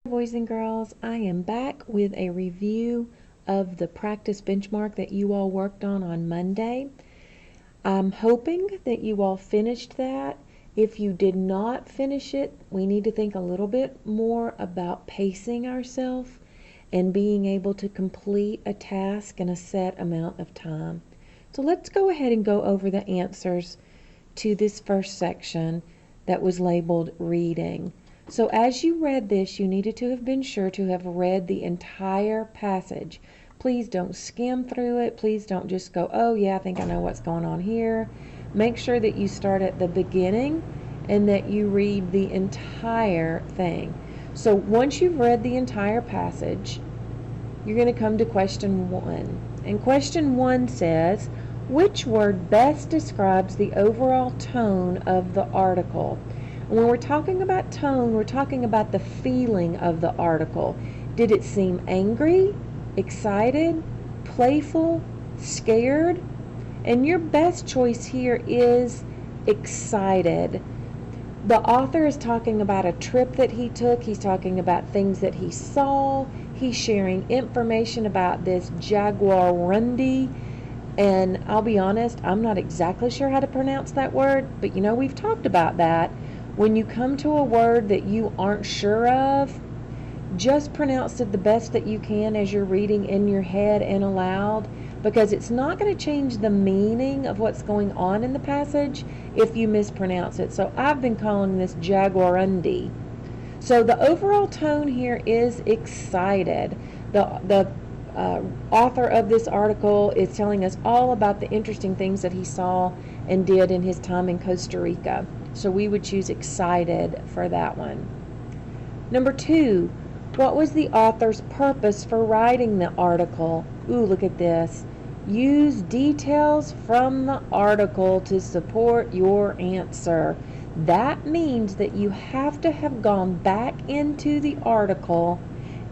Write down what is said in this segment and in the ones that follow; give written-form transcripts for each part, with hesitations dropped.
Boys and girls, I am back with a review of the practice benchmark that you all worked on Monday. I'm hoping that you all finished that. If you did not finish it, we need to think a little bit more about pacing ourselves and being able to complete a task in a set amount of time. So let's go ahead and go over the answers to this first section that was labeled reading. So as you read this, you needed to have been sure to have read the entire passage. Please don't skim through it. Please don't just go, oh yeah, I think I know what's going on here. Make sure that you start at the beginning and that you read the entire thing. So once you've read the entire passage, you're going to come to question 1. And question 1 says, which word best describes the overall tone of the article? When we're talking about tone, we're talking about the feeling of the article. Did it seem angry, excited, playful, scared? And your best choice here is excited. The author is talking about a trip that he took. He's talking about things that he saw. He's sharing information about this jaguarundi. And I'll be honest, I'm not exactly sure how to pronounce that word, but we've talked about that. When you come to a word that you aren't sure of, just pronounce it the best that you can as you're reading in your head and aloud, because it's not going to change the meaning of what's going on in the passage if you mispronounce it. So I've been calling this jaguarundi. So the overall tone here is excited. The author of this article is telling us all about the interesting things that he saw and did in his time in Costa Rica. So we would choose excited for that one. Number 2, what was the author's purpose for writing the article? Ooh, look at this. Use details from the article to support your answer. That means that you have to have gone back into the article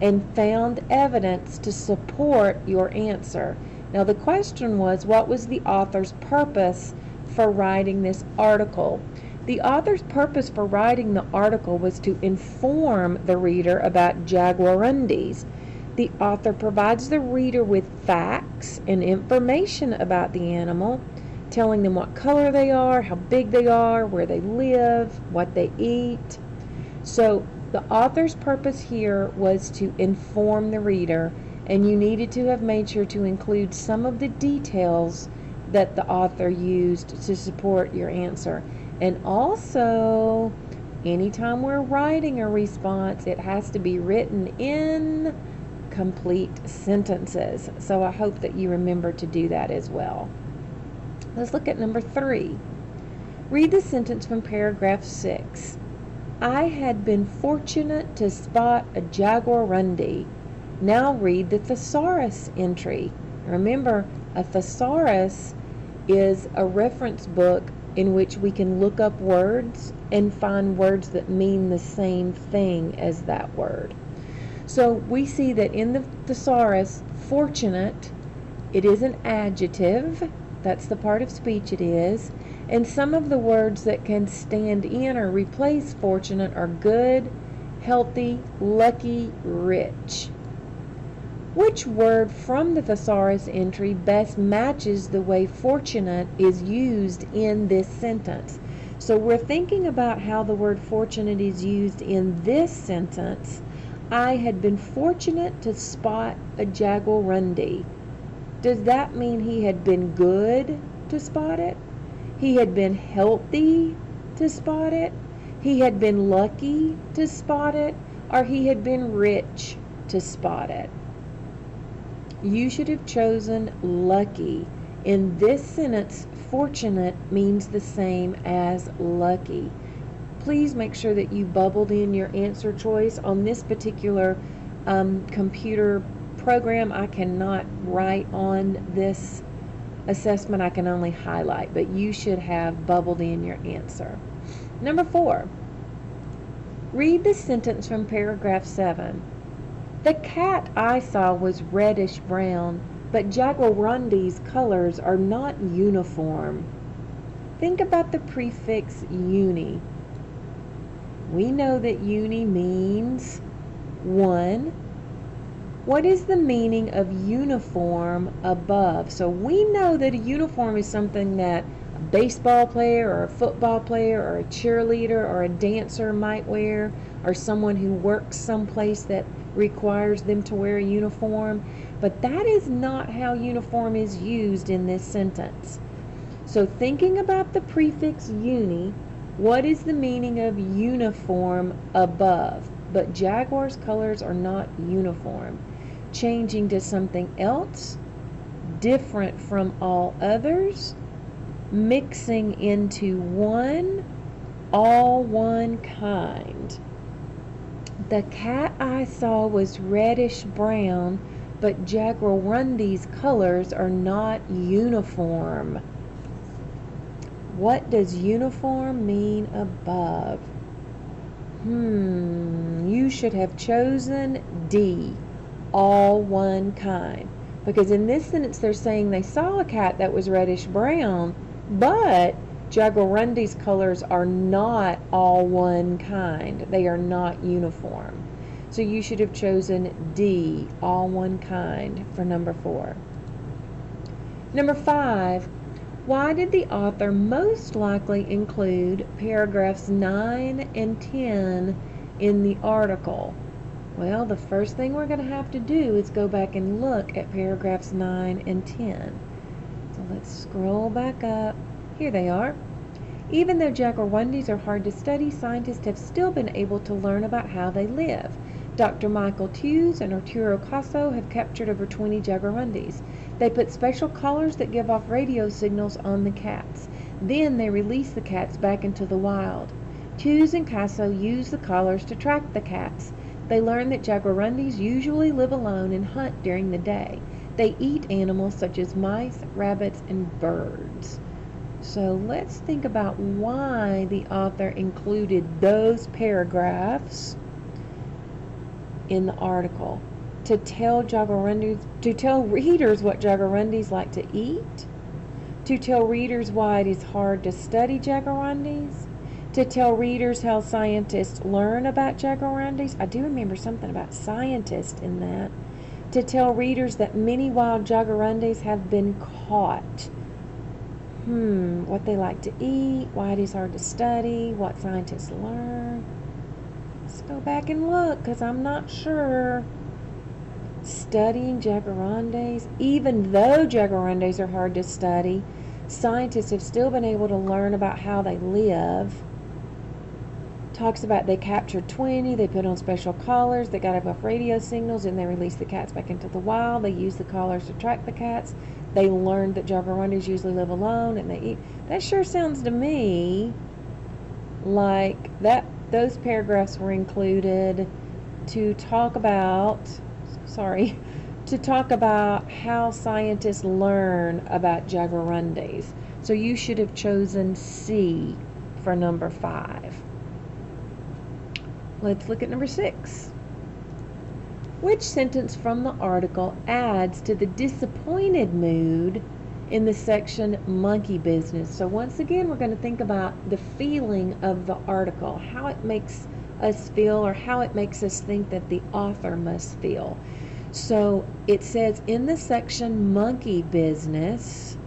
and found evidence to support your answer. Now the question was, what was the author's purpose for writing this article? The author's purpose for writing the article was to inform the reader about jaguarundis. The author provides the reader with facts and information about the animal, telling them what color they are, how big they are, where they live, what they eat. So the author's purpose here was to inform the reader, and you needed to have made sure to include some of the details that the author used to support your answer. And also, anytime we're writing a response, it has to be written in complete sentences. So I hope that you remember to do that as well. Let's look at number 3. Read the sentence from paragraph 6. I had been fortunate to spot a jaguarundi. Now read the thesaurus entry. Remember, a thesaurus is a reference book in which we can look up words and find words that mean the same thing as that word. So we see that in the thesaurus, fortunate, it is an adjective. That's the part of speech it is. And some of the words that can stand in or replace fortunate are good, healthy, lucky, rich. Which word from the thesaurus entry best matches the way fortunate is used in this sentence? So we're thinking about how the word fortunate is used in this sentence. I had been fortunate to spot a jaguarundi. Does that mean he had been good to spot it? He had been healthy to spot it? He had been lucky to spot it? Or he had been rich to spot it? You should have chosen lucky. In this sentence, fortunate means the same as lucky. Please make sure that you bubbled in your answer choice. On this particular computer program, I cannot write on this assessment. I can only highlight, but you should have bubbled in your answer. Number 4, read the sentence from paragraph 7. The cat I saw was reddish brown, but jaguarundi's colors are not uniform. Think about the prefix uni. We know that uni means 1. What is the meaning of uniform above? So we know that a uniform is something that a baseball player or a football player or a cheerleader or a dancer might wear, or someone who works someplace that requires them to wear a uniform. But that is not how uniform is used in this sentence. So thinking about the prefix uni, what is the meaning of uniform above? But Jaguar's colors are not uniform. Changing to something else, different from all others, mixing into one, all one kind. The cat I saw was reddish brown, but Jaguarundi's colors are not uniform. What does uniform mean above? You should have chosen D, all one kind. Because in this sentence they're saying they saw a cat that was reddish brown, but Jaguarundi's colors are not all one kind. They are not uniform. So you should have chosen D, all one kind, for number 4. Number 5, why did the author most likely include paragraphs 9 and 10 in the article? Well, the first thing we're going to have to do is go back and look at paragraphs 9 and 10. So let's scroll back up. Here they are. Even though Jaguarundis are hard to study, scientists have still been able to learn about how they live. Dr. Michael Tews and Arturo Caso have captured over 20 Jaguarundis. They put special collars that give off radio signals on the cats. Then they release the cats back into the wild. Tews and Caso use the collars to track the cats. They learn that Jaguarundis usually live alone and hunt during the day. They eat animals such as mice, rabbits, and birds. So let's think about why the author included those paragraphs in the article. To tell readers what Jaguarundis like to eat, to tell readers why it is hard to study Jaguarundis, to tell readers how scientists learn about Jaguarundis. I do remember something about scientists in that. To tell readers that many wild Jaguarundis have been caught. What they like to eat, why it is hard to study, what scientists learn. Let's go back and look, because I'm not sure. Studying Jaguarundis, even though Jaguarundis are hard to study, scientists have still been able to learn about how they live. Talks about they captured 20, they put on special collars, they got off radio signals, and they released the cats back into the wild. They used the collars to track the cats. They learned that Jaguarundis usually live alone and they eat. That sure sounds to me like those paragraphs were included to talk about how scientists learn about Jaguarundis. So you should have chosen C for number 5. Let's look at number 6. Which sentence from the article adds to the disappointed mood in the section monkey business? So once again, we're going to think about the feeling of the article, how it makes us feel, or how it makes us think that the author must feel. So it says in the section monkey business,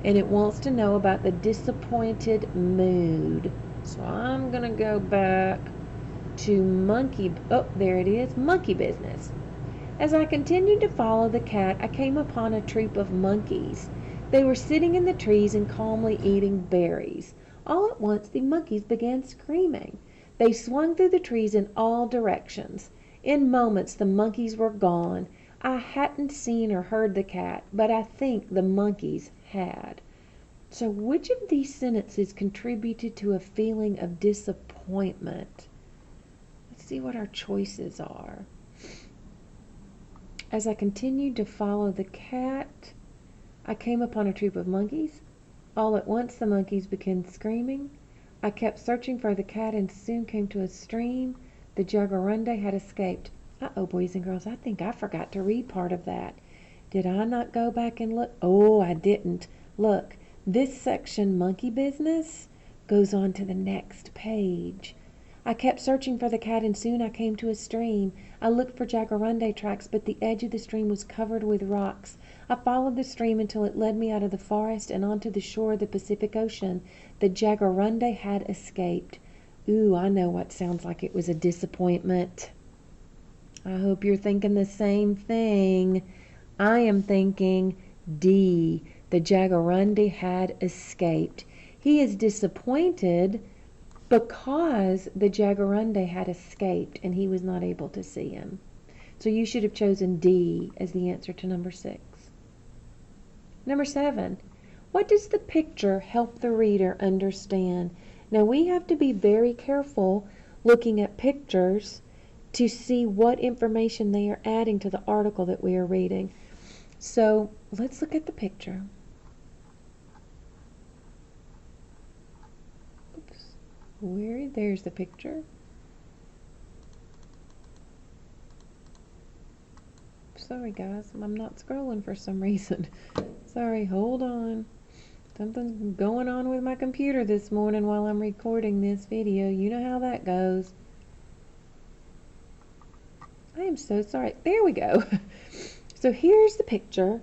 and it wants to know about the disappointed mood. So I'm going to go back to monkey business. As I continued to follow the cat, I came upon a troop of monkeys. They were sitting in the trees and calmly eating berries. All at once the monkeys began screaming. They swung through the trees in all directions. In moments the monkeys were gone. I hadn't seen or heard the cat, but I think the monkeys had. So which of these sentences contributed to a feeling of disappointment? See what our choices are. As I continued to follow the cat, I came upon a troop of monkeys. All at once the monkeys began screaming. I kept searching for the cat and soon came to a stream. The Jaguarundi had escaped. Uh-oh, boys and girls, I think I forgot to read part of that. Did I not go back and look? Oh, I didn't. Look, this section, monkey business, goes on to the next page. I kept searching for the cat and soon I came to a stream. I looked for jacaranda tracks, but the edge of the stream was covered with rocks. I followed the stream until it led me out of the forest and onto the shore of the Pacific Ocean. The jacaranda had escaped. Ooh, I know what sounds like it was a disappointment. I hope you're thinking the same thing. I am thinking D. The jacaranda had escaped. He is disappointed because the jacaranda had escaped and he was not able to see him. So you should have chosen D as the answer to number 6. Number 7. What does the picture help the reader understand? Now we have to be very careful looking at pictures to see what information they are adding to the article that we are reading. So let's look at the picture. There's the picture. Sorry guys, I'm not scrolling for some reason. Sorry, hold on. Something's going on with my computer this morning while I'm recording this video. You know how that goes. I am so sorry. There we go. So here's the picture.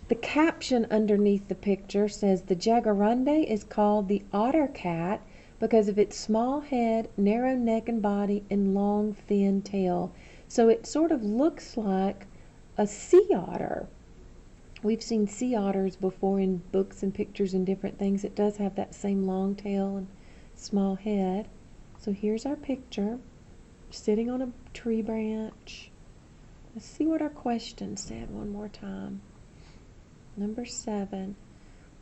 The caption underneath the picture says the jacaranda is called the otter cat because of its small head, narrow neck and body, and long thin tail. So it sort of looks like a sea otter. We've seen sea otters before in books and pictures and different things. It does have that same long tail and small head. So here's our picture, sitting on a tree branch. Let's see what our question said one more time. Number 7.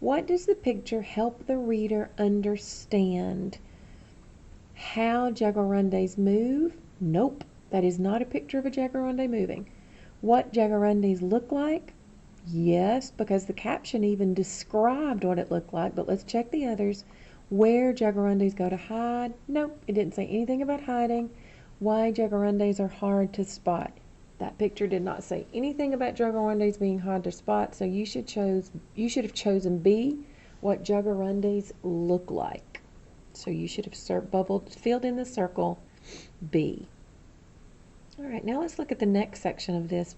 What does the picture help the reader understand? How jacarandas move? Nope, that is not a picture of a jacaranda moving. What jacarandas look like? Yes, because the caption even described what it looked like, but let's check the others. Where jacarandas go to hide? Nope, it didn't say anything about hiding. Why jacarandas are hard to spot? That picture did not say anything about jacarandas being hard to spot, so you should have chosen B, what jacarandas look like. So you should have filled in the circle B. All right, now let's look at the next section of this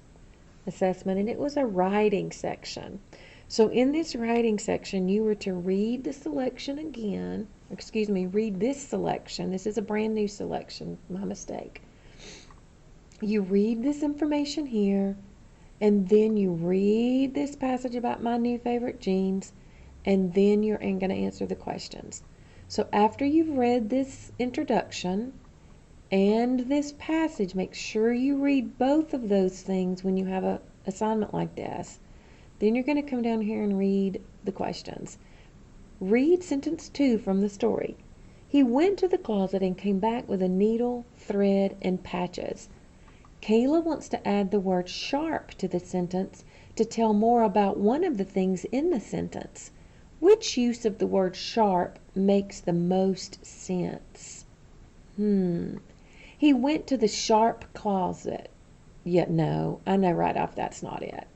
assessment, and it was a writing section. So in this writing section, you were to read the selection again. Read this selection. This is a brand new selection, my mistake. You read this information here, and then you read this passage about my new favorite jeans, and then you're going to answer the questions. So after you've read this introduction and this passage, make sure you read both of those things when you have an assignment like this. Then you're going to come down here and read the questions. Read sentence 2 from the story. He went to the closet and came back with a needle, thread, and patches. Kayla wants to add the word sharp to the sentence to tell more about one of the things in the sentence. Which use of the word sharp makes the most sense? He went to the sharp closet. Yet no, I know right off that's not it.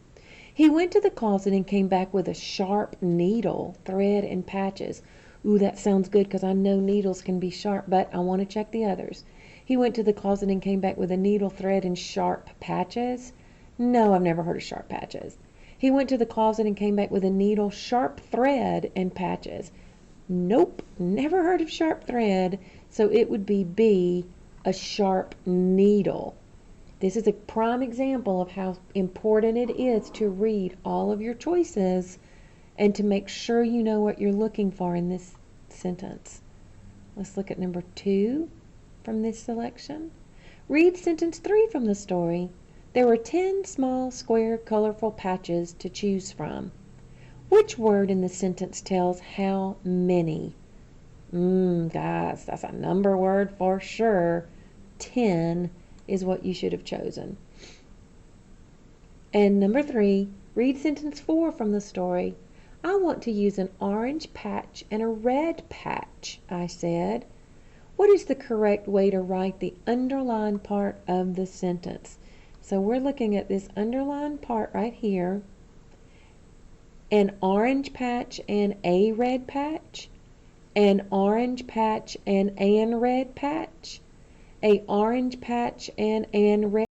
He went to the closet and came back with a sharp needle, thread, and patches. Ooh, that sounds good because I know needles can be sharp, but I want to check the others. He went to the closet and came back with a needle, thread, and sharp patches. No, I've never heard of sharp patches. He went to the closet and came back with a needle, sharp thread, and patches. Nope, never heard of sharp thread, so it would be B, a sharp needle. This is a prime example of how important it is to read all of your choices and to make sure you know what you're looking for in this sentence. Let's look at number 2 from this selection. Read sentence 3 from the story. There were 10 small, square, colorful patches to choose from. Which word in the sentence tells how many? Guys, that's a number word for sure. 10 is what you should have chosen. And number 3, read sentence 4 from the story. I want to use an orange patch and a red patch, I said. What is the correct way to write the underlined part of the sentence? So we're looking at this underlined part right here. An orange patch and a red patch. an orange patch and an red patch, a orange patch and an red